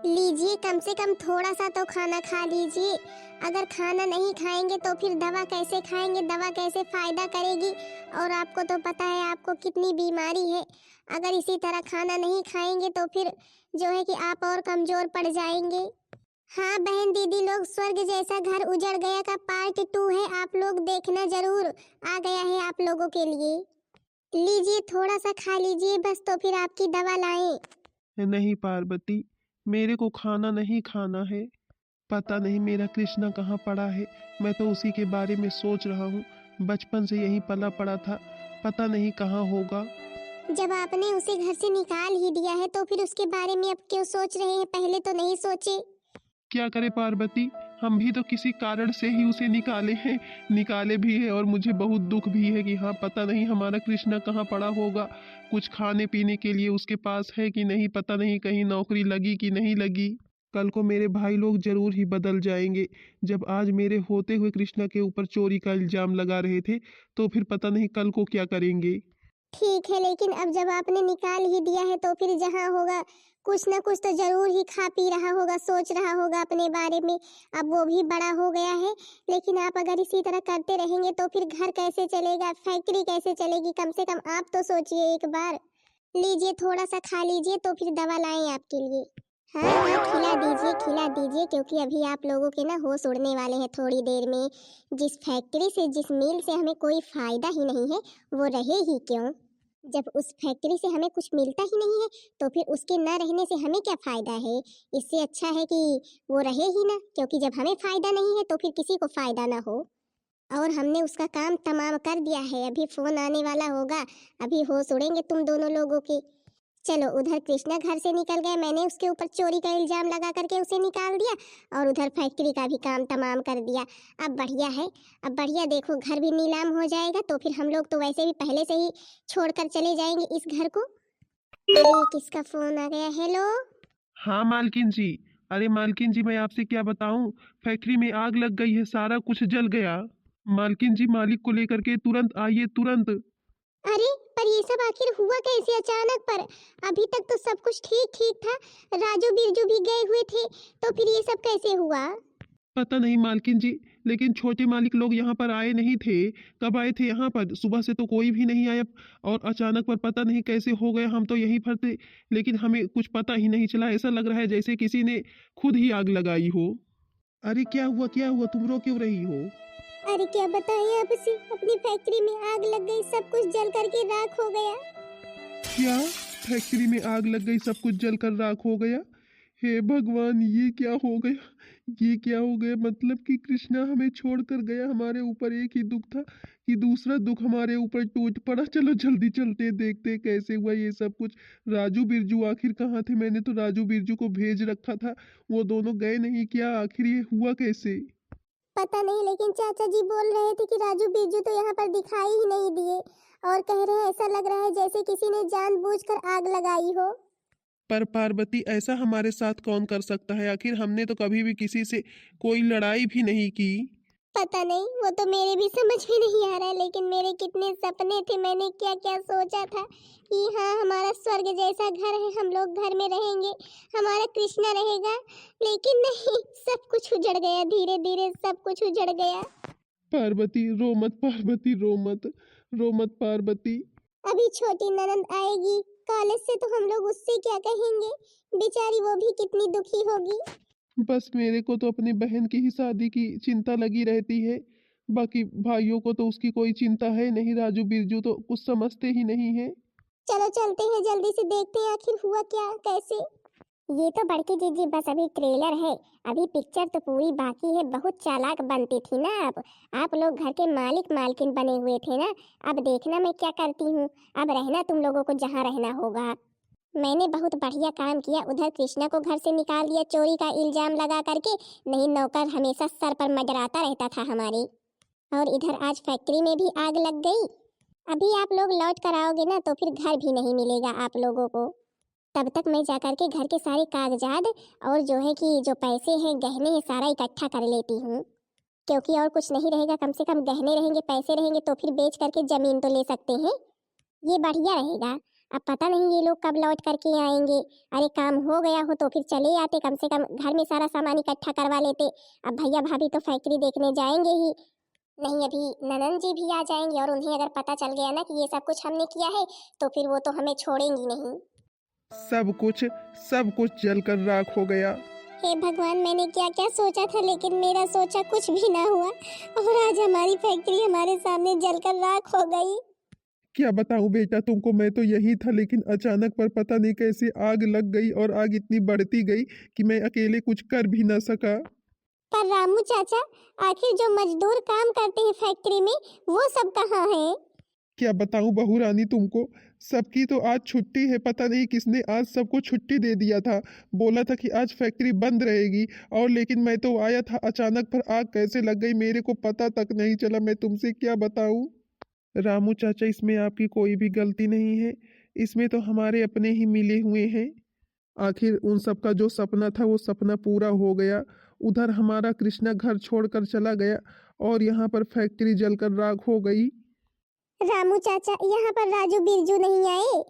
लीजिए, कम से कम थोड़ा सा तो खाना खा लीजिए। अगर खाना नहीं खाएंगे तो फिर दवा कैसे खाएंगे, दवा कैसे फायदा करेगी। और आपको तो पता है आपको कितनी बीमारी है। अगर इसी तरह खाना नहीं खाएंगे तो फिर जो है कि आप और कमजोर पड़ जाएंगे। हाँ बहन दीदी लोग, स्वर्ग जैसा घर उजड़ गया का पार्ट 2 है, आप लोग देखना जरूर। आ गया है आप लोगों के लिए। लीजिए थोड़ा सा खा लीजिए बस, तो फिर आपकी दवा लाएं। नहीं पार्वती, मेरे को खाना नहीं खाना है। पता नहीं मेरा कृष्णा कहाँ पड़ा है। मैं तो उसी के बारे में सोच रहा हूँ। बचपन से यहीं पला पड़ा था, पता नहीं कहाँ होगा। जब आपने उसे घर से निकाल ही दिया है तो फिर उसके बारे में अब क्यों सोच रहे हैं, पहले तो नहीं सोचे। क्या करे पार्वती, हम भी तो किसी कारण से ही उसे निकाले हैं। निकाले भी है और मुझे बहुत दुख भी है कि हाँ, पता नहीं हमारा कृष्णा कहाँ पड़ा होगा। कुछ खाने पीने के लिए उसके पास है कि नहीं, पता नहीं कहीं नौकरी लगी कि नहीं लगी। कल को मेरे भाई लोग जरूर ही बदल जाएंगे। जब आज मेरे होते हुए कृष्णा के ऊपर चोरी का इल्जाम लगा रहे थे, तो फिर पता नहीं कल को क्या करेंगे। ठीक है, लेकिन अब जब आपने निकाल ही दिया है तो फिर जहाँ होगा कुछ ना कुछ तो जरूर ही खा पी रहा होगा, सोच रहा होगा अपने बारे में। अब वो भी बड़ा हो गया है। लेकिन आप अगर इसी तरह करते रहेंगे तो फिर घर कैसे चलेगा, फैक्ट्री कैसे चलेगी, कम से कम आप तो सोचिए एक बार। लीजिए थोड़ा सा खा लीजिए तो फिर दवा लाएं आपके लिए। हाँ हाँ, खिला दीजिए, क्योंकि अभी आप लोगों के ना होश उड़ने वाले हैं थोड़ी देर में। जिस फैक्ट्री से, जिस मिल से हमें कोई फायदा ही नहीं है, वो रहे ही क्यों। जब उस फैक्ट्री से हमें कुछ मिलता ही नहीं है तो फिर उसके न रहने से हमें क्या फायदा है। इससे अच्छा है कि वो रहे ही ना, क्योंकि जब हमें फायदा नहीं है तो फिर किसी को फायदा ना हो। और हमने उसका काम तमाम कर दिया है, अभी फोन आने वाला होगा। अभी होश उड़ेंगे तुम दोनों लोगों के। चलो, उधर कृष्णा घर से निकल गए, मैंने उसके ऊपर चोरी का इल्जाम लगा करके उसे निकाल दिया। और उधर फैक्ट्री का भी काम तमाम कर दिया। अब बढ़िया है। अब बढ़िया, देखो घर भी नीलाम हो जाएगा तो फिर हम लोग तो वैसे भी पहले से ही छोड़कर चले जाएंगे इस घर को। अरे किसका फोन आ गया, हेलो। हाँ मालकिन जी। अरे मालकिन जी, मैं आपसे क्या बताऊं, फैक्ट्री में आग लग गई है, सारा कुछ जल गया। मालकिन जी, मालिक को लेकर के तुरंत आइए, तुरंत। अरे पर ये सब आखिर हुआ कैसे अचानक पर। अभी तक तो सब कुछ ठीक ठीक था, राजू बिरजू भी गए हुए थे, तो फिर ये सब कैसे हुआ। पता नहीं मालकिन जी, लेकिन छोटे मालिक लोग यहाँ पर आए नहीं थे। कब आए थे यहाँ पर, सुबह से तो कोई भी नहीं आया। और अचानक पर पता नहीं कैसे हो गए, हम तो यहीं पर थे। लेकिन हमें कुछ पता ही नहीं चला, ऐसा लग रहा है जैसे किसी ने खुद ही आग लगाई हो। अरे क्या हुआ, क्या हुआ, तुम रो क्यों रही हो? अरे क्या बताएं आपसे, अपनी फैक्ट्री में आग लग गई, सब कुछ जल करके राख हो गया। क्या? फैक्ट्री में आग लग गई, सब कुछ जलकर राख हो गया? हे भगवान, ये क्या हो गया? ये क्या हो गया? मतलब कि कृष्णा हमें छोड़कर गया, हमारे ऊपर एक ही दुख था कि दूसरा दुख हमारे ऊपर टूट पड़ा। चलो जल्दी चलते हैं, देखते हैं कैसे हुआ ये सब कुछ। राजू बिरजू आखिर कहाँ थे? मैंने तो राजू बिरजू को भेज रखा था, वो दोनों गए नहीं क्या? आखिर ये हुआ कैसे? पता नहीं, लेकिन चाचा जी बोल रहे थे कि राजू बिरजू तो यहाँ पर दिखाई ही नहीं दिए। और कह रहे हैं ऐसा लग रहा है जैसे किसी ने जानबूझकर आग लगाई हो। पर पार्वती, ऐसा हमारे साथ कौन कर सकता है? आखिर हमने तो कभी भी किसी से कोई लड़ाई भी नहीं की। पता नहीं, वो तो मेरे भी समझ में नहीं आ रहा है, लेकिन मेरे कितने सपने थे, मैंने क्या क्या सोचा था कि हाँ हमारा स्वर्ग जैसा घर है, हम लोग घर में रहेंगे, हमारा कृष्णा रहेगा। लेकिन नहीं, सब कुछ उजड़ गया, धीरे धीरे सब कुछ उजड़ गया। पार्वती रो मत, पार्वती रो मत, रो मत पार्वती। अभी छोटी ननद आएगी कॉलेज से तो हम लोग उससे क्या कहेंगे, बेचारी वो भी कितनी दुखी होगी। बस मेरे को तो अपनी बहन की ही शादी की चिंता लगी रहती है। बाकी भाइयों को तो उसकी कोई चिंता है नहीं, राजू बिरजू तो कुछ समझते ही नहीं है। चलो चलते हैं, जल्दी से देखते हैं आखिर हुआ क्या कैसे। ये तो बड़की जीजी बस अभी ट्रेलर है, अभी पिक्चर तो पूरी बाकी है। बहुत चालाक बनती थी ना आप लोग घर के मालिक मालकिन बने हुए थे ना। अब देखना मैं क्या करती हूँ। अब रहना तुम लोगों को जहाँ रहना होगा। मैंने बहुत बढ़िया काम किया, उधर कृष्णा को घर से निकाल दिया चोरी का इल्जाम लगा करके। नहीं, नौकर हमेशा सर पर मंडराता रहता था हमारे। और इधर आज फैक्ट्री में भी आग लग गई। अभी आप लोग लौट कर आओगे ना तो फिर घर भी नहीं मिलेगा आप लोगों को। तब तक मैं जाकर के घर के सारे कागजात और जो है कि जो पैसे हैं, गहने हैं, सारा इकट्ठा कर लेती हूँ। क्योंकि और कुछ नहीं रहेगा, कम से कम गहने रहेंगे, पैसे रहेंगे तो फिर बेच करके जमीन तो ले सकते हैं। ये बढ़िया रहेगा। अब पता नहीं ये लोग कब लौट करके आएंगे। अरे काम हो गया हो तो फिर चले आते, कम से कम घर में सारा सामान इकट्ठा करवा लेते। अब भैया भाभी तो फैक्ट्री देखने जाएंगे ही नहीं, अभी ननन जी भी आ जाएंगे और उन्हें अगर पता चल गया ना कि ये सब कुछ हमने किया है तो फिर वो तो हमें छोड़ेंगी नहीं। सब कुछ जलकर राख हो गया। हे भगवान, मैंने क्या क्या सोचा था, लेकिन मेरा सोचा कुछ भी ना हुआ और आज हमारी फैक्ट्री हमारे सामने जलकर राख हो गई। क्या बताऊं बेटा तुमको, मैं तो यही था लेकिन अचानक पर पता नहीं कैसे आग लग गई और आग इतनी बढ़ती गई कि मैं अकेले कुछ कर भी ना सका। पर रामू चाचा, आखिर जो मजदूर काम करते हैं फैक्ट्री में वो सब कहाँ हैं? क्या बताऊं बहू रानी तुमको, सबकी तो आज छुट्टी है। पता नहीं किसने आज सबको छुट्टी दे दिया था, बोला था कि आज फैक्ट्री बंद रहेगी। और लेकिन मैं तो आया था अचानक, पर आग कैसे लग गई मेरे को पता तक नहीं चला। मैं तुमसे क्या बताऊं रामू चाचा, इसमें आपकी कोई भी गलती नहीं है। इसमें तो हमारे अपने ही मिले हुए हैं। आखिर उन सब का जो सपना था वो सपना पूरा हो गया। उधर हमारा कृष्णा घर छोड़कर चला गया और यहाँ पर फैक्ट्री जलकर राख हो गई। रामू चाचा, यहाँ पर राजू बिरजू नहीं आए?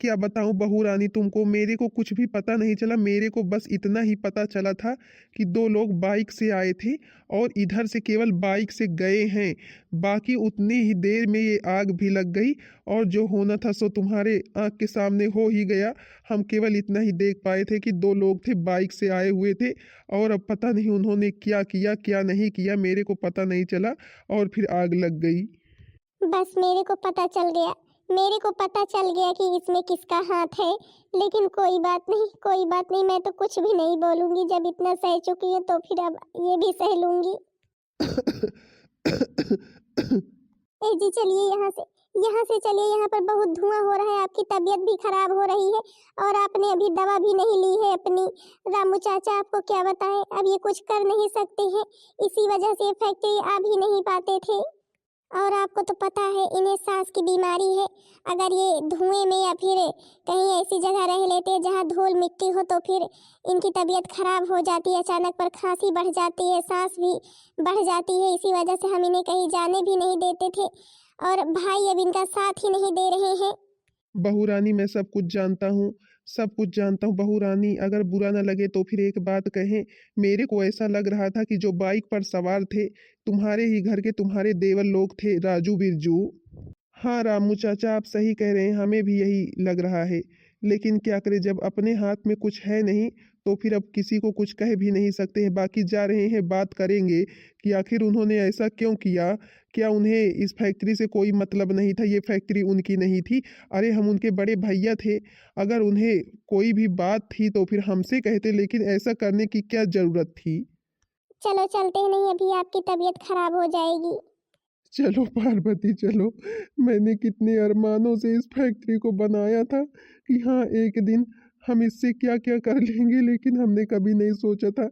क्या बताऊं बहू रानी तुमको, मेरे को कुछ भी पता नहीं चला। मेरे को बस इतना ही पता चला था कि दो लोग बाइक से आए थे और इधर से केवल बाइक से गए हैं। बाकी उतनी ही देर में ये आग भी लग गई और जो होना था सो तुम्हारे आंख के सामने हो ही गया। हम केवल इतना ही देख पाए थे कि दो लोग थे, बाइक से आए हुए थे और अब पता नहीं उन्होंने क्या किया क्या नहीं किया, मेरे को पता नहीं चला और फिर आग लग गई। बस मेरे को पता चल गया, मेरे को पता चल गया कि इसमें किसका हाथ है। लेकिन कोई बात नहीं, कोई बात नहीं, मैं तो कुछ भी नहीं बोलूंगी। जब इतना सह चुकी हूँ तो फिर अब ये भी सह लूंगी। ए जी चलिए यहाँ से चलिए, यहाँ पर बहुत धुआं हो रहा है, आपकी तबीयत भी खराब हो रही है और आपने अभी दवा भी नहीं ली है अपनी। रामू चाचा आपको क्या बताएं, अब ये कुछ कर नहीं सकते हैं, इसी वजह से फैक्ट्री आ भी नहीं पाते थे। और आपको तो पता है इन्हें सांस की बीमारी है। अगर ये धुएं में या फिर कहीं ऐसी जगह रह लेते हैं जहाँ धूल मिट्टी हो तो फिर इनकी तबीयत खराब हो जाती है, अचानक पर खांसी बढ़ जाती है, सांस भी बढ़ जाती है। इसी वजह से हम इन्हें कहीं जाने भी नहीं देते थे और भाई अब इनका साथ ही नहीं दे रहे हैं। बहू रानी मैं सब कुछ जानता हूँ, सब कुछ जानता हूँ बहू रानी। अगर बुरा ना लगे तो फिर एक बात कहें, मेरे को ऐसा लग रहा था कि जो बाइक पर सवार थे तुम्हारे ही घर के तुम्हारे देवर लोग थे, राजू बिरजू। हाँ रामू चाचा आप सही कह रहे हैं, हमें भी यही लग रहा है। लेकिन क्या करें, जब अपने हाथ में कुछ है नहीं तो फिर अब किसी को कुछ कह भी नहीं सकते हैं। बाकी जा रहे हैं बात करेंगे कि आखिर उन्होंने ऐसा क्यों किया। क्या उन्हें इस फैक्ट्री से कोई मतलब नहीं था, ये फैक्ट्री उनकी नहीं थी। अरे हम उनके बड़े भैया थे, अगर उन्हें कोई भी बात थी तो फिर हमसे कहते, लेकिन ऐसा करने की क्या जरूरत थी। चलो चलते हैं, नहीं अभी आपकी तबीयत खराब हो जाएगी। चलो पार्वती चलो, मैंने कितने अरमानों से इस फैक्ट्री को बनाया था कि हाँ एक दिन हम इससे क्या क्या कर लेंगे, लेकिन हमने कभी नहीं सोचा था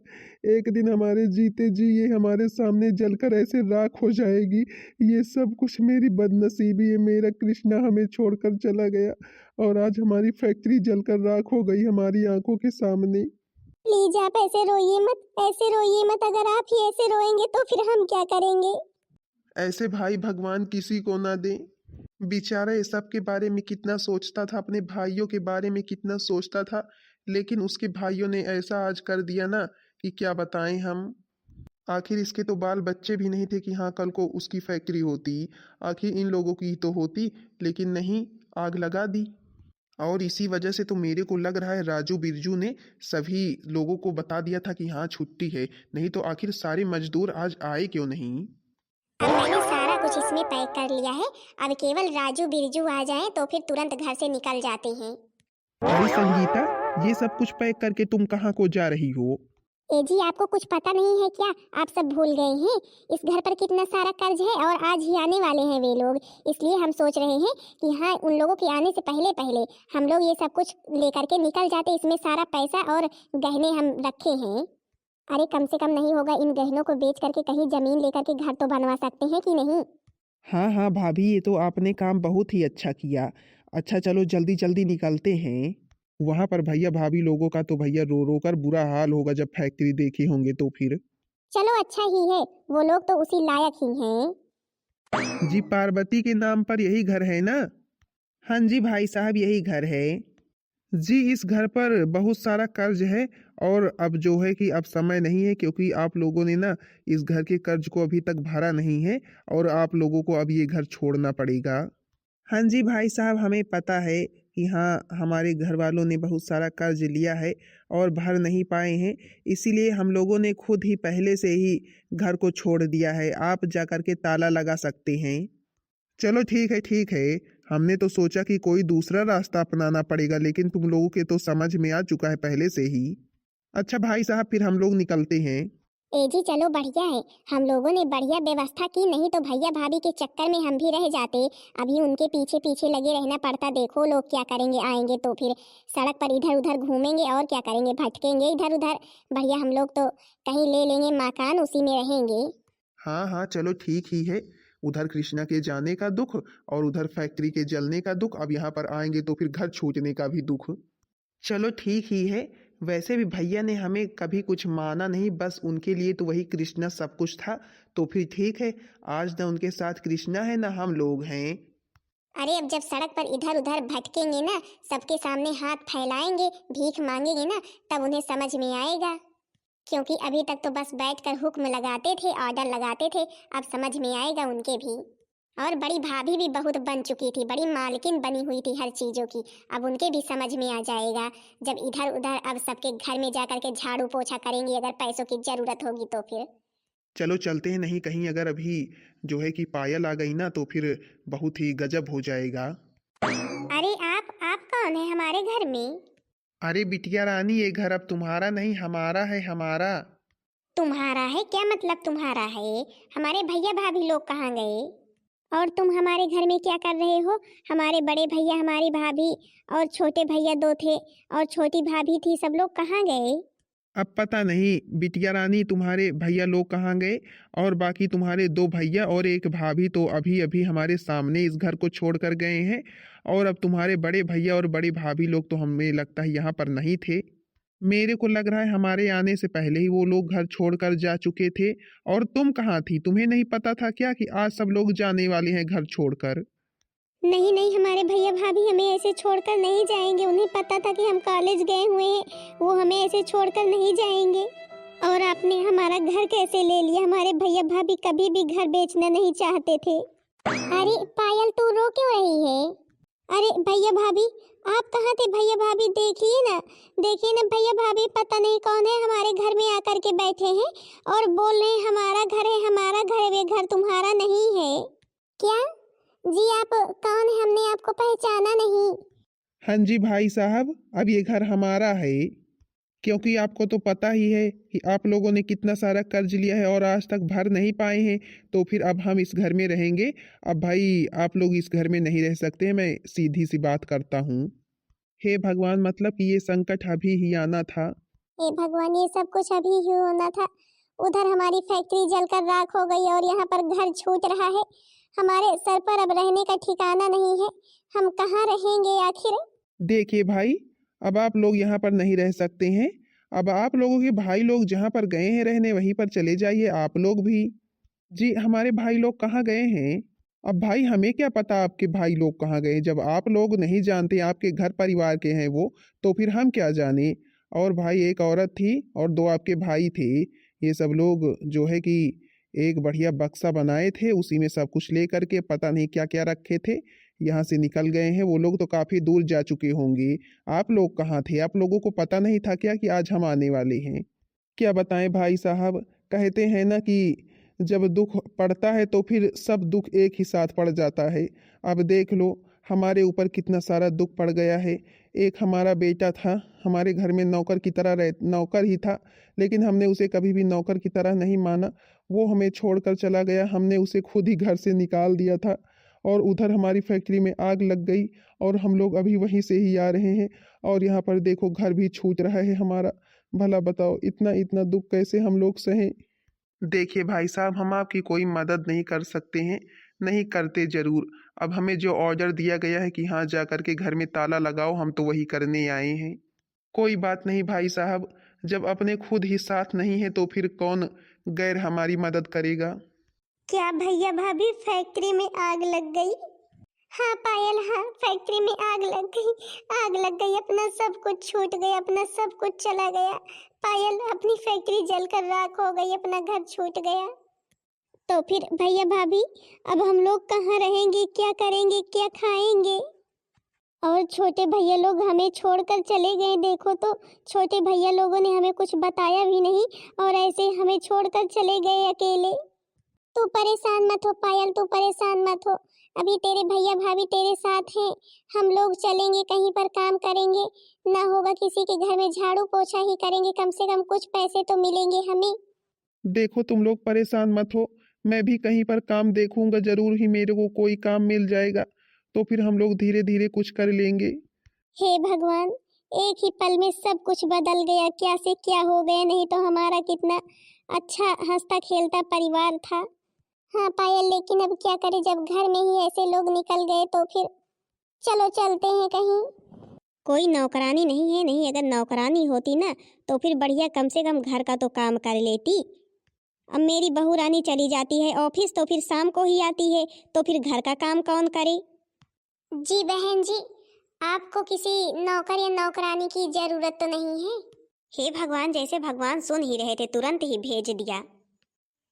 एक दिन हमारे जीते जी ये हमारे सामने जलकर ऐसे राख हो जाएगी। ये सब कुछ मेरी बदनसीबी है, मेरा कृष्णा हमें छोड़कर चला गया और आज हमारी फैक्ट्री जलकर राख हो गई हमारी आंखों के सामने। प्लीज आप ऐसे रोइए मत, ऐसे रोइए मत। अगर आप ही ऐसे रोएंगे तो फिर हम क्या करेंगे? ऐसे भाई भगवान किसी को ना दे। बेचारा ये सब के बारे में कितना सोचता था, अपने भाइयों के बारे में कितना सोचता था, लेकिन उसके भाइयों ने ऐसा आज कर दिया ना कि क्या बताएं हम। आखिर इसके तो बाल बच्चे भी नहीं थे कि हाँ कल को उसकी फैक्ट्री होती, आखिर इन लोगों की तो होती, लेकिन नहीं, आग लगा दी। और इसी वजह से तो मेरे को लग रहा है राजू बिरजू ने सभी लोगों को बता दिया था कि हाँ छुट्टी है, नहीं तो आखिर सारे मजदूर आज आए क्यों नहीं। अब मैंने सारा कुछ इसमें पैक कर लिया है, अब केवल राजू बिरजू आ जाएं तो फिर तुरंत घर से निकल जाते हैं। अरे संगीता, ये सब कुछ पैक करके तुम कहाँ को जा रही हो। ए जी आपको कुछ पता नहीं है क्या? आप सब भूल गए हैं इस घर पर कितना सारा कर्ज है और आज ही आने वाले हैं वे लोग। इसलिए हम सोच रहे हैं कि हाँ उन लोगों के आने से पहले पहले हम लोग ये सब कुछ लेकर के निकल जाते। इसमें सारा पैसा और गहने हम रखे हैं। अरे कम से कम नहीं होगा, इन गहनों को बेच करके कहीं जमीन लेकर के घर तो बनवा सकते हैं कि नहीं? हाँ हाँ भाभी, ये तो आपने काम बहुत ही अच्छा किया। अच्छा चलो जल्दी जल्दी निकलते हैं। वहां पर भैया भाभी लोगों का तो भैया रो रो कर बुरा हाल होगा जब फैक्ट्री देखे होंगे तो फिर। चलो अच्छा ही है, वो लोग तो उसी लायक ही हैं। जी पार्वती के नाम पर यही घर है ना। हाँ जी भाई साहब, यही घर है जी। इस घर पर बहुत सारा कर्ज है और अब जो है कि अब समय नहीं है, क्योंकि आप लोगों ने ना इस घर के कर्ज को अभी तक भरा नहीं है और आप लोगों को अब ये घर छोड़ना पड़ेगा। हाँ जी भाई साहब, हमें पता है कि हाँ, हमारे घर वालों ने बहुत सारा कर्ज लिया है और भर नहीं पाए हैं, इसीलिए हम लोगों ने खुद ही पहले से ही घर को छोड़ दिया है। आप जा कर के ताला लगा सकते हैं। चलो ठीक है ठीक है। हमने तो सोचा कि कोई दूसरा रास्ता अपनाना पड़ेगा, लेकिन तुम लोगों के तो समझ में आ चुका है पहले से ही। अच्छा भाई साहब, फिर हम लोग निकलते हैं। ए जी चलो बढ़िया है, हम लोगों ने बढ़िया व्यवस्था की, नहीं तो भैया भाभी के चक्कर में हम भी रह जाते। अभी उनके पीछे पीछे लगे रहना पड़ता। देखो लोग क्या करेंगे, आएंगे तो फिर सड़क पर इधर उधर घूमेंगे और क्या करेंगे, भटकेंगे इधर उधर। बढ़िया हम लोग तो कहीं ले लेंगे मकान, उसी में रहेंगे। हाँ हाँ, चलो ठीक ही है। उधर कृष्णा के जाने का दुख और उधर फैक्ट्री के जलने का दुख, अब यहाँ पर आएंगे तो फिर घर छूटने का भी दुख। चलो ठीक ही है। वैसे भी भैया ने हमें कभी कुछ माना नहीं, बस उनके लिए तो वही कृष्णा सब कुछ था। तो फिर ठीक है, आज ना उनके साथ कृष्णा है ना हम लोग हैं। अरे अब जब सड़क पर इधर उधर भटकेंगे ना, सबके सामने हाथ फैलाएंगे, भीख मांगेंगे ना, तब उन्हें समझ में आएगा। क्योंकि अभी तक तो बस बैठकर हुक्म लगाते थे, ऑर्डर लगाते थे, अब समझ में आएगा उनके भी। और बड़ी भाभी भी बहुत बन चुकी थी, बड़ी मालकिन बनी हुई थी हर चीजों की, अब उनके भी समझ में आ जाएगा। जब इधर उधर अब सबके घर में जाकर के झाड़ू पोछा करेंगी, अगर पैसों की जरूरत होगी तो फिर। चलो चलते हैं, नहीं कहीं अगर अभी जो है कि पायल आ गई ना तो फिर बहुत ही गजब हो जाएगा। अरे आप कौन है हमारे घर में? अरे बिटिया रानी, ये घर अब तुम्हारा नहीं हमारा है, हमारा। तुम्हारा है? क्या मतलब तुम्हारा है? हमारे भैया भाभी लोग कहाँ गए? और तुम हमारे घर में क्या कर रहे हो? हमारे बड़े भैया, हमारी भाभी और छोटे भैया दो थे और छोटी भाभी थी, सब लोग कहाँ गए? अब पता नहीं बिटिया रानी, तुम्हारे भैया लोग कहाँ गए और बाकी तुम्हारे दो भैया और एक भाभी तो अभी अभी हमारे सामने इस घर को छोड़ कर गए हैं। और अब तुम्हारे बड़े भैया और बड़ी भाभी लोग तो हमें लगता है यहाँ पर नहीं थे। मेरे को लग रहा है हमारे आने से पहले ही वो लोग घर छोड़कर जा चुके थे। और तुम कहाँ थी? तुम्हें नहीं पता था क्या कि आज सब लोग जाने वाले हैं घर छोड़कर? नहीं नहीं, हमारे भैया भाभी हमें ऐसे छोड़कर नहीं जाएंगे। उन्हें पता था कि हम कॉलेज गए हुए हैं, वो हमें ऐसे छोड़कर नहीं जाएंगे। और आपने हमारा घर कैसे ले लिया? हमारे भैया भाभी कभी भी घर बेचना नहीं चाहते थे। अरे पायल, तू रो क्यों रही है? अरे भैया भाभी, आप कहाँ थे? भैया भाभी देखिए ना, देखिए ना, भैया भाभी पता नहीं कौन है हमारे घर में आकर के बैठे हैं और बोल रहे हैं हमारा घर है, हमारा घर है। वे घर तुम्हारा नहीं है क्या? जी आप कौन है? हमने आपको पहचाना नहीं। हाँ जी भाई साहब, अब ये घर हमारा है, क्योंकि आपको तो पता ही है कि आप लोगों ने कितना सारा कर्ज लिया है और आज तक भर नहीं पाए हैं। तो फिर अब हम इस घर में रहेंगे। अब भाई आप लोग इस घर में नहीं रह सकते हैं, मैं सीधी सी बात करता हूँ। हे भगवान, मतलब कि ये संकट अभी ही आना था। हे भगवान, ये सब कुछ अभी ही होना था। उधर हमारी फैक्ट्री जलकर राख हो गई और यहाँ पर घर छूट रहा है। हमारे सर पर अब रहने का ठिकाना नहीं है। हम कहाँ रहेंगे आखिर? देखिए भाई, अब आप लोग यहाँ पर नहीं रह सकते हैं। अब आप लोगों के भाई लोग जहाँ पर गए हैं रहने, वहीं पर चले जाइए आप लोग भी। जी, हमारे भाई लोग कहाँ गए हैं? अब भाई हमें क्या पता आपके भाई लोग कहाँ गए? जब आप लोग नहीं जानते, आपके घर परिवार के हैं वो, तो फिर हम क्या जाने। और भाई एक औरत थी और दो आपके भाई थे। ये सब लोग जो है कि एक बढ़िया बक्सा बनाए थे, उसी में सब कुछ ले करके पता नहीं क्या क्या रखे थे, यहाँ से निकल गए हैं। वो लोग तो काफी दूर जा चुके होंगे। आप लोग कहाँ थे? आप लोगों को पता नहीं था क्या कि आज हम आने वाले हैं? क्या बताएं भाई साहब, कहते हैं ना कि जब दुख पड़ता है तो फिर सब दुख एक ही साथ पड़ जाता है। अब देख लो, हमारे ऊपर कितना सारा दुख पड़ गया है। एक हमारा बेटा था, हमारे घर में नौकर की तरह नौकर ही था, लेकिन हमने उसे कभी भी नौकर की तरह नहीं माना। वो हमें छोड़कर चला गया, हमने उसे खुद ही घर से निकाल दिया था। और उधर हमारी फैक्ट्री में आग लग गई और हम लोग अभी वहीं से ही आ रहे हैं। और यहाँ पर देखो, घर भी छूट रहा है हमारा। भला बताओ, इतना इतना दुख कैसे हम लोग सहें? देखिए भाई साहब, हम आपकी कोई मदद नहीं कर सकते हैं, नहीं करते जरूर। अब हमें जो ऑर्डर दिया गया है कि हाँ जा करके घर में ताला लगाओ, हम तो वही करने आए हैं। कोई बात नहीं भाई साहब, जब अपने खुद ही साथ नहीं है तो फिर कौन गैर हमारी मदद करेगा। क्या भैया भाभी फैक्ट्री में आग लग गई? हाँ पायल, हाँ फैक्ट्री में आग लग गई, आग लग गई, अपना सब कुछ छूट गया, अपना सब कुछ चला गया। पायल, अपनी फैक्ट्री जलकर राख हो गई, अपना घर छूट गया। तो फिर भैया भाभी, अब हम लोग कहाँ रहेंगे, क्या करेंगे, क्या खाएंगे? और छोटे भैया लोग हमें छोड़कर चले गए। देखो तो छोटे भैया लोगों ने हमें कुछ बताया भी नहीं और ऐसे हमें छोड़कर चले गए अकेले। तू परेशान मत हो पायल, तू परेशान मत हो। अभी तेरे भैया भाभी तेरे साथ हैं। हम लोग चलेंगे, कहीं पर काम करेंगे, ना होगा किसी के घर में झाड़ू पोछा ही करेंगे, कम से कम कुछ पैसे तो मिलेंगे हमें। देखो तुम लोग परेशान मत हो, मैं भी कहीं पर काम देखूंगा, जरूर ही मेरे को कोई काम मिल जाएगा, तो फिर हम लोग धीरे धीरे कुछ कर लेंगे। हे भगवान, एक ही पल में सब कुछ बदल गया, क्या से क्या हो गया। नहीं तो हमारा कितना अच्छा हंसता खेलता परिवार था। हाँ पायल, लेकिन अब क्या करें, जब घर में ही ऐसे लोग निकल गए तो फिर चलो चलते हैं कहीं। कोई नौकरानी नहीं है, नहीं अगर नौकरानी होती ना तो फिर बढ़िया कम से कम घर का तो काम कर लेती। अब मेरी बहू रानी चली जाती है ऑफिस तो फिर शाम को ही आती है, तो फिर घर का काम कौन करे? जी बहन जी, आपको किसी नौकर या नौकरानी की जरूरत तो नहीं है? हे भगवान, जैसे भगवान सुन ही रहे थे तुरंत ही भेज दिया।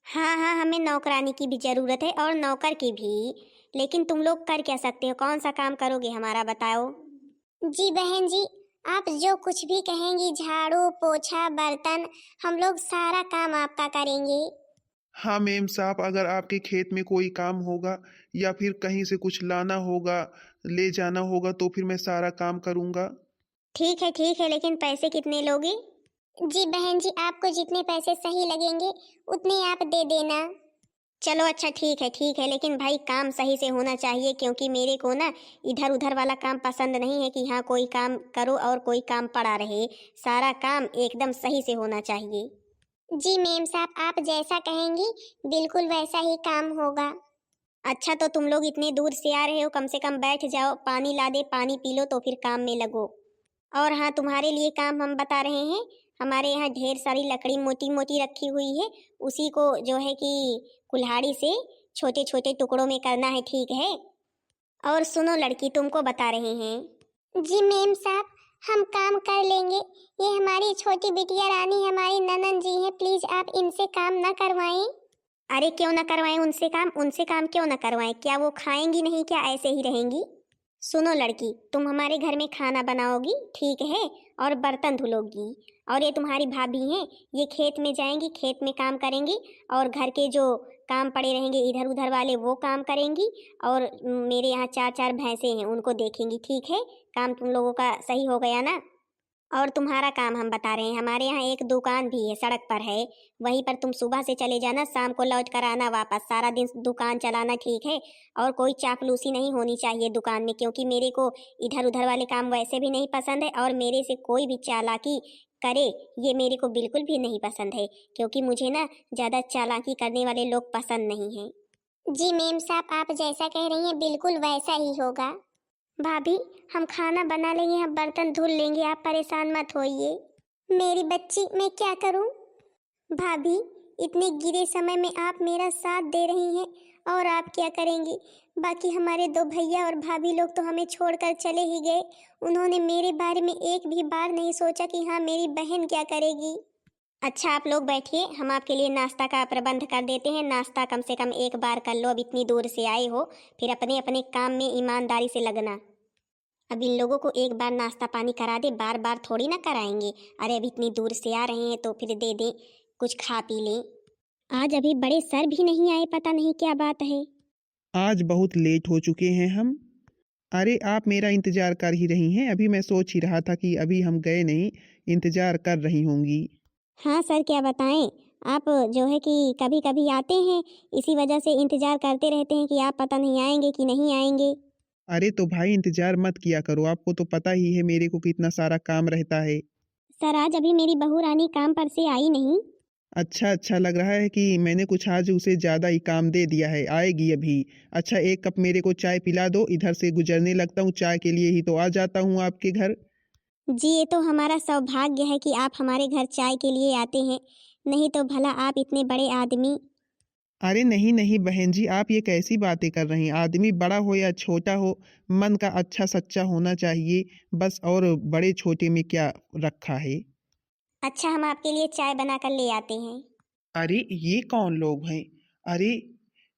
हाँ हाँ, हमें नौकरानी की भी जरूरत है और नौकर की भी, लेकिन तुम लोग कर क्या सकते हो, कौन सा काम करोगे हमारा बताओ। जी बहन जी, आप जो कुछ भी कहेंगी, झाड़ू पोछा बर्तन, हम लोग सारा काम आपका करेंगे। हाँ मेम साहब, अगर आपके खेत में कोई काम होगा या फिर कहीं से कुछ लाना होगा, ले जाना होगा, तो फिर मैं सारा काम करूँगा। ठीक है, लेकिन पैसे कितने लोगे? जी बहन जी, आपको जितने पैसे सही लगेंगे उतने आप दे देना। चलो अच्छा ठीक है, लेकिन भाई काम सही से होना चाहिए, क्योंकि मेरे को ना इधर उधर वाला काम पसंद नहीं है कि हाँ कोई काम करो और कोई काम पड़ा रहे। सारा काम एकदम सही से होना चाहिए। जी मेम साहब, आप जैसा कहेंगी बिल्कुल वैसा ही काम होगा। अच्छा, तो तुम लोग इतने दूर से आ रहे हो, कम से कम बैठ जाओ, पानी ला दे, पानी पी लो, तो फिर काम में लगो। और हाँ, तुम्हारे लिए काम हम बता रहे हैं। हमारे यहाँ ढेर सारी लकड़ी मोटी मोटी रखी हुई है, उसी को जो है कि कुल्हाड़ी से छोटे छोटे टुकड़ों में करना है, ठीक है? और सुनो लड़की, तुमको बता रहे हैं। जी मेम साहब, हम काम कर लेंगे। ये हमारी छोटी बिटिया रानी हमारी ननद जी हैं, प्लीज आप इनसे काम ना करवाएं। अरे क्यों ना करवाएं उनसे काम क्यों ना करवाएं? क्या वो खाएंगी नहीं, क्या ऐसे ही रहेंगी? सुनो लड़की, तुम हमारे घर में खाना बनाओगी, ठीक है, और बर्तन धुलोगी। और ये तुम्हारी भाभी हैं, ये खेत में जाएंगी, खेत में काम करेंगी, और घर के जो काम पड़े रहेंगे इधर उधर वाले वो काम करेंगी। और मेरे यहाँ 4 भैंसे हैं, उनको देखेंगी, ठीक है? काम तुम लोगों का सही हो गया ना? और तुम्हारा काम हम बता रहे हैं, हमारे यहाँ एक दुकान भी है, सड़क पर है, वहीं पर तुम सुबह से चले जाना, शाम को लौट कर आना वापस, सारा दिन दुकान चलाना, ठीक है? और कोई चापलूसी नहीं होनी चाहिए दुकान में, क्योंकि मेरे को इधर उधर वाले काम वैसे भी नहीं पसंद है, और मेरे से कोई भी चालाकी करे ये मेरे को बिल्कुल भी नहीं पसंद है, क्योंकि मुझे ना ज़्यादा चालाकी करने वाले लोग पसंद नहीं हैं। जी मेम साहब, आप जैसा कह रही हैं बिल्कुल वैसा ही होगा। भाभी, हम खाना बना लेंगे, हम बर्तन धुल लेंगे, आप परेशान मत होइए। मेरी बच्ची, मैं क्या करूं? भाभी, इतने गिरे समय में आप मेरा साथ दे रही हैं, और आप क्या करेंगी? बाकी हमारे 2 भैया और भाभी लोग तो हमें छोड़कर चले ही गए। उन्होंने मेरे बारे में एक भी बार नहीं सोचा कि हाँ मेरी बहन क्या करेगी। अच्छा, आप लोग बैठिए, हम आपके लिए नाश्ता का प्रबंध कर देते हैं। नाश्ता कम से कम एक बार कर लो, अब इतनी दूर से आए हो, फिर अपने अपने काम में ईमानदारी से लगना। अब इन लोगों को एक बार नाश्ता पानी करा दे, बार बार थोड़ी ना कराएंगे। अरे अब इतनी दूर से आ रहे हैं तो फिर दे दें, कुछ खा पी लें। आज अभी बड़े सर भी नहीं आए, पता नहीं क्या बात है। आज बहुत लेट हो चुके हैं हम। अरे आप मेरा इंतजार कर ही रही हैं, अभी मैं सोच ही रहा था कि अभी हम गए नहीं, इंतजार कर रही होंगी। हाँ सर, क्या बताएं, आप जो है कि कभी कभी आते हैं, इसी वजह से इंतजार करते रहते हैं कि आप पता नहीं आएंगे कि नहीं आएंगे। अरे तो भाई इंतजार मत किया करो, आपको तो पता ही है मेरे को कितना सारा काम रहता है। सर, आज अभी मेरी बहू रानी काम पर से आई नहीं। अच्छा लग रहा है कि मैंने कुछ आज उसे ज़्यादा ही काम दे दिया है, आएगी अभी। अच्छा, एक कप मेरे को चाय पिला दो, इधर से गुजरने लगता हूँ, चाय के लिए ही तो आ जाता हूँ आपके घर। जी, ये तो हमारा सौभाग्य है कि आप हमारे घर चाय के लिए आते हैं, नहीं तो भला आप इतने बड़े आदमी। अरे नहीं नहीं बहन जी, आप ये कैसी बातें कर रही हैं? आदमी बड़ा हो या छोटा हो, मन का अच्छा सच्चा होना चाहिए बस। और बड़े छोटे में क्या रखा है? अच्छा, हम आपके लिए चाय बना कर ले आते हैं। अरे ये कौन लोग हैं? अरे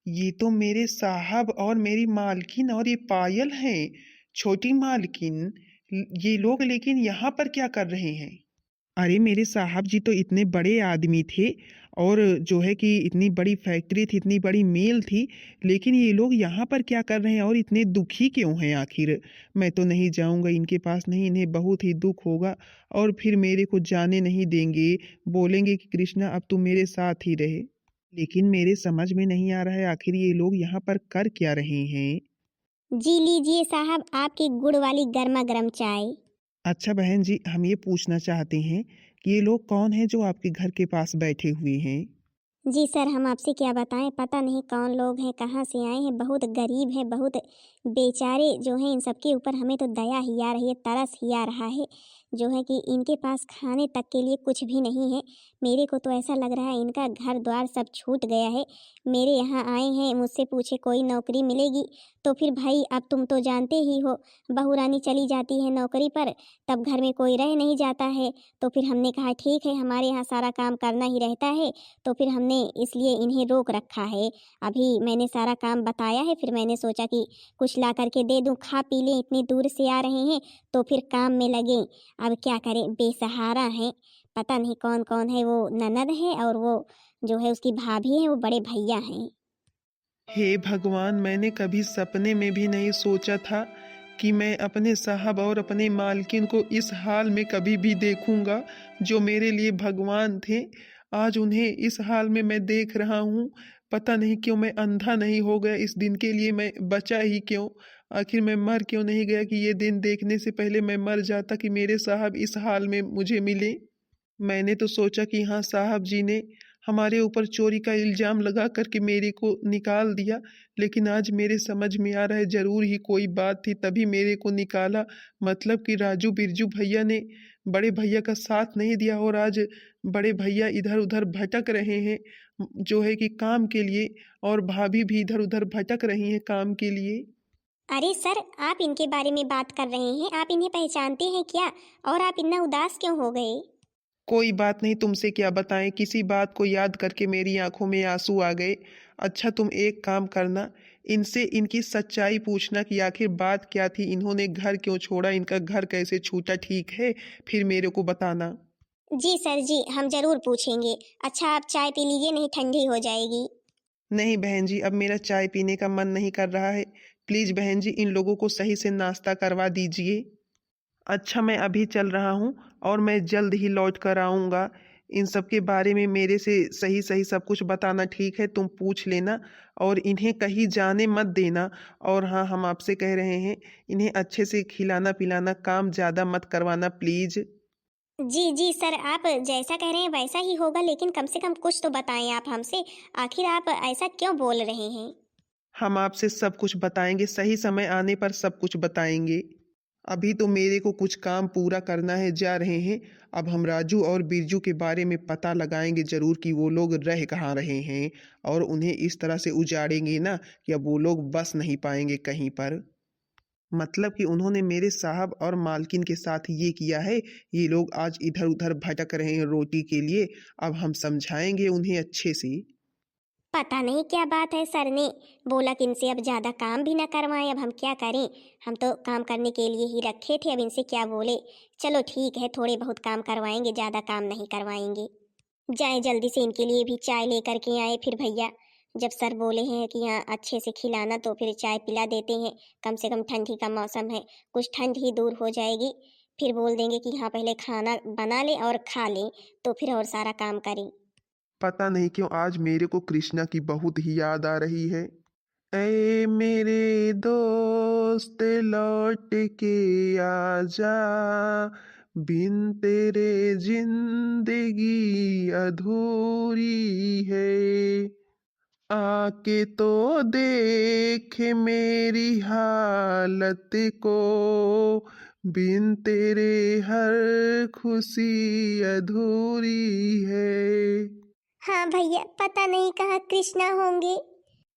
ये तो मेरे साहब और मेरी मालकिन और ये पायल हैं, छोटी मालकिन। ये लोग लेकिन यहाँ पर क्या कर रहे हैं? अरे मेरे साहब जी तो इतने बड़े आदमी थे, और जो है कि इतनी बड़ी फैक्ट्री थी, इतनी बड़ी मिल थी, लेकिन ये लोग यहाँ पर क्या कर रहे हैं और इतने दुखी क्यों हैं आखिर? मैं तो नहीं जाऊँगा इनके पास, नहीं, इन्हें बहुत ही दुख होगा और फिर मेरे को जाने नहीं देंगे। बोलेंगे कि कृष्णा अब तू मेरे साथ ही रहे। लेकिन मेरे समझ में नहीं आ रहा है आखिर ये लोग यहाँ पर कर क्या रहे हैं? जी लीजिए साहब, आपकी गुड़ वाली गर्मा गर्म चाय। अच्छा बहन जी, हम ये पूछना चाहते हैं कि ये लोग कौन हैं जो आपके घर के पास बैठे हुए हैं? जी सर, हम आपसे क्या बताएं, पता नहीं कौन लोग हैं, कहाँ से आए हैं, बहुत गरीब हैं, बहुत बेचारे जो हैं। इन सबके ऊपर हमें तो दया ही आ रही है, तरस ही आ रहा है, जो है कि इनके पास खाने तक के लिए कुछ भी नहीं है। मेरे को तो ऐसा लग रहा है इनका घर द्वार सब छूट गया है। मेरे यहाँ आए हैं, मुझसे पूछे कोई नौकरी मिलेगी, तो फिर भाई अब तुम तो जानते ही हो, बहू रानी चली जाती है नौकरी पर, तब घर में कोई रह नहीं जाता है। तो फिर हमने कहा ठीक है, हमारे यहाँ सारा काम करना ही रहता है, तो फिर हमने इसलिए इन्हें रोक रखा है। अभी मैंने सारा काम बताया है, फिर मैंने सोचा कि कुछ ला करके दे दूं, खा पी लें, इतनी दूर से आ रहे हैं तो फिर काम में लगे। अब क्या करें, बेसहारा हैं। पता नहीं कौन कौन है, वो ननद है और वो जो है उसकी भाभी है, वो बड़े भैया हैं। हे भगवान, मैंने कभी सपने में भी नहीं सोचा था कि मैं अपने साहब और अपने मालकिन को इस हाल में कभी भी देखूंगा। जो मेरे लिए भगवान थे, आज उन्हें इस हाल में मैं देख रहा हूँ। पता नहीं क्यों मैं अंधा नहीं हो गया, इस दिन के लिए मैं बचा ही क्यों? आखिर मैं मर क्यों नहीं गया कि ये दिन देखने से पहले मैं मर जाता कि मेरे साहब इस हाल में मुझे मिले। मैंने तो सोचा कि हाँ, साहब जी ने हमारे ऊपर चोरी का इल्ज़ाम लगा करके मेरे को निकाल दिया, लेकिन आज मेरे समझ में आ रहा है ज़रूर ही कोई बात थी तभी मेरे को निकाला। मतलब कि राजू बिरजू भैया ने बड़े भैया का साथ नहीं दिया और आज बड़े भैया इधर उधर भटक रहे हैं, जो है कि काम के लिए, और भाभी भी इधर उधर भटक रही हैं काम के लिए। अरे सर, आप इनके बारे में बात कर रहे हैं, आप इन्हें पहचानते हैं क्या? और आप इतना उदास क्यों हो गए? कोई बात नहीं, तुमसे क्या बताएं, किसी बात को याद करके मेरी आंखों में आंसू आ गए। अच्छा तुम एक काम करना, इनसे इनकी सच्चाई पूछना कि आखिर बात क्या थी, इन्होंने घर क्यों छोड़ा, इनका घर कैसे छूटा, ठीक है? फिर मेरे को बताना। जी सर जी, हम जरूर पूछेंगे। अच्छा आप चाय पी लीजिए, नहीं ठंडी हो जाएगी। नहीं बहन जी, अब मेरा चाय पीने का मन नहीं कर रहा है। प्लीज़ बहन जी, इन लोगों को सही से नाश्ता करवा दीजिए। अच्छा मैं अभी चल रहा हूँ और मैं जल्द ही लौट कर आऊँगा। इन सब के बारे में मेरे से सही सही सब कुछ बताना, ठीक है? तुम पूछ लेना और इन्हें कहीं जाने मत देना। और हाँ, हम आपसे कह रहे हैं, इन्हें अच्छे से खिलाना पिलाना, काम ज़्यादा मत करवाना प्लीज़। जी जी सर, आप जैसा कह रहे हैं वैसा ही होगा, लेकिन कम से कम कुछ तो बताएं आप हमसे। आखिर आप ऐसा क्यों बोल रहे हैं? हम आपसे सब कुछ बताएंगे, सही समय आने पर सब कुछ बताएंगे। अभी तो मेरे को कुछ काम पूरा करना है, जा रहे हैं। अब हम राजू और बिरजू के बारे में पता लगाएंगे ज़रूर कि वो लोग रह कहाँ रहे हैं, और उन्हें इस तरह से उजाड़ेंगे ना कि अब वो लोग बस नहीं पाएंगे कहीं पर। मतलब कि उन्होंने मेरे साहब और मालकिन के साथ ये किया है, ये लोग आज इधर उधर भटक रहे हैं रोटी के लिए। अब हम समझाएंगे उन्हें अच्छे से। पता नहीं क्या बात है, सर ने बोला कि इनसे अब ज़्यादा काम भी ना करवाएं। अब हम क्या करें, हम तो काम करने के लिए ही रखे थे, अब इनसे क्या बोले। चलो ठीक है, थोड़े बहुत काम करवाएंगे, ज़्यादा काम नहीं करवाएंगे। जाए जल्दी से इनके लिए भी चाय लेकर के आए फिर भैया। जब सर बोले हैं कि यहाँ अच्छे से खिलाना, तो फिर चाय पिला देते हैं। कम से कम ठंडी का मौसम है, कुछ ठंड ही दूर हो जाएगी। फिर बोल देंगे कि हाँ पहले खाना बना लें और खा लें, तो फिर और सारा काम करें। पता नहीं क्यों आज मेरे को कृष्णा की बहुत ही याद आ रही है। ऐ मेरे दोस्त लौट के आजा, बिन तेरे जिंदगी अधूरी है। आके तो देख मेरी हालत को, बिन तेरे हर खुशी अधूरी है। हाँ भैया, पता नहीं कहाँ कृष्णा होंगे।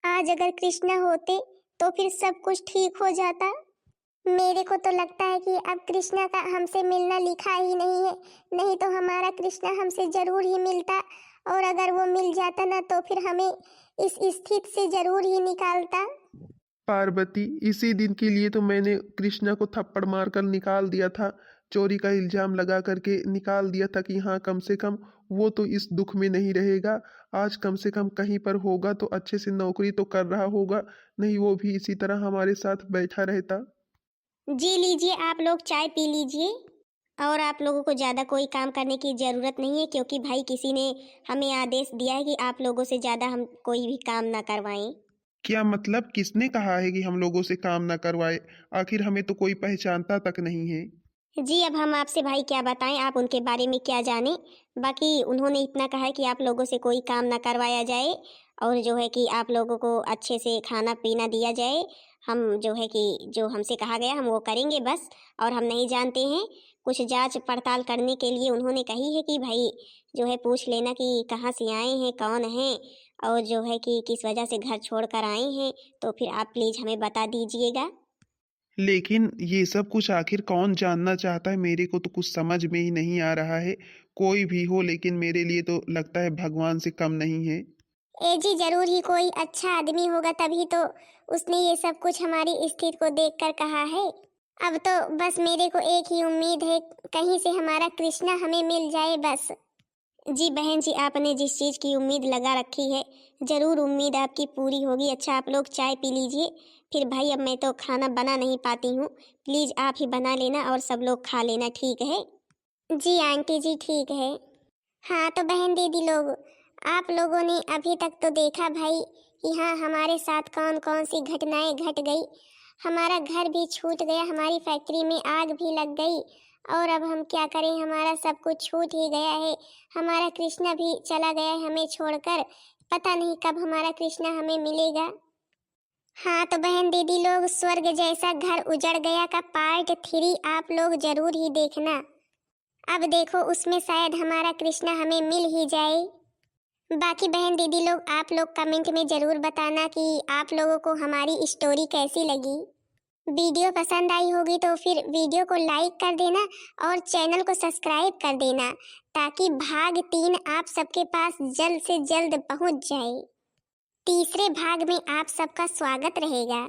आज अगर कृष्णा होते तो फिर सब कुछ ठीक हो जाता। मेरे को तो लगता है कि अब कृष्णा का हमसे मिलना लिखा ही नहीं है, नहीं तो हमारा कृष्णा हमसे जरूर ही मिलता, और अगर वो मिल जाता ना तो फिर हमें इस स्थिति से जरूर ही निकालता। पार्वती, इसी दिन के लिए तो मैंने कृष्णा को थप्पड़ मारकर निकाल दिया था, चोरी का इल्जाम लगा करके निकाल दिया था कि हाँ कम से कम वो तो इस दुख में नहीं रहेगा। आज कम से कम कहीं पर होगा तो अच्छे से नौकरी तो कर रहा होगा, नहीं वो भी इसी तरह हमारे साथ बैठा रहता। जी लीजिए, आप लोग चाय पी लीजिए। और आप लोगों को ज़्यादा कोई काम करने की ज़रूरत नहीं है, क्योंकि भाई किसी ने हमें आदेश दिया है कि आप लोगों से ज़्यादा हम कोई भी काम ना करवाएं। क्या मतलब, किसने कहा है कि हम लोगों से काम ना करवाए? आखिर हमें तो कोई पहचानता तक नहीं है। जी अब हम आपसे भाई क्या बताएं, आप उनके बारे में क्या जाने। बाकी उन्होंने इतना कहा है कि आप लोगों से कोई काम ना करवाया जाए, और जो है कि आप लोगों को अच्छे से खाना पीना दिया जाए। हम जो है कि जो हमसे कहा गया हम वो करेंगे बस। और हम नहीं जानते हैं, कुछ जांच पड़ताल करने के लिए उन्होंने कही है कि भाई जो है पूछ लेना कि कहाँ से आए हैं, कौन हैं, और जो है कि किस वजह से घर छोड़ कर आए हैं, तो फिर आप प्लीज़ हमें बता दीजिएगा। लेकिन ये सब कुछ आखिर कौन जानना चाहता है? मेरे को तो कुछ समझ में ही नहीं आ रहा है। कोई भी हो, लेकिन मेरे लिए तो लगता है भगवान से कम नहीं है। ए जी जरूर ही कोई अच्छा आदमी होगा, तभी तो उसने ये सब कुछ हमारी स्थिति को देखकर कहा है। अब तो बस मेरे को एक ही उम्मीद है, कहीं से हमारा कृष्णा हमें मिल जाए बस। जी बहन जी, आपने जिस चीज़ की उम्मीद लगा रखी है जरूर उम्मीद आपकी पूरी होगी। अच्छा आप लोग चाय पी लीजिए। फिर भाई अब मैं तो खाना बना नहीं पाती हूँ, प्लीज़ आप ही बना लेना और सब लोग खा लेना, ठीक है? जी आंटी जी ठीक है। हाँ तो बहन दीदी लोग, आप लोगों ने अभी तक तो देखा भाई कि हाँ हमारे साथ कौन कौन सी घटनाएं घट गई। हमारा घर भी छूट गया, हमारी फैक्ट्री में आग भी लग गई, और अब हम क्या करें, हमारा सब कुछ छूट ही गया है। हमारा कृष्णा भी चला गया है हमें छोड़कर, पता नहीं कब हमारा कृष्णा हमें मिलेगा। हाँ तो बहन दीदी लोग, स्वर्ग जैसा घर उजड़ गया का पार्ट 3 आप लोग जरूर ही देखना। अब देखो उसमें शायद हमारा कृष्णा हमें मिल ही जाए। बाकी बहन दीदी लोग, आप लोग कमेंट में ज़रूर बताना कि आप लोगों को हमारी स्टोरी कैसी लगी। वीडियो पसंद आई होगी तो फिर वीडियो को लाइक कर देना और चैनल को सब्सक्राइब कर देना, ताकि भाग 3 आप सबके पास जल्द से जल्द पहुंच जाए। तीसरे भाग में आप सबका स्वागत रहेगा।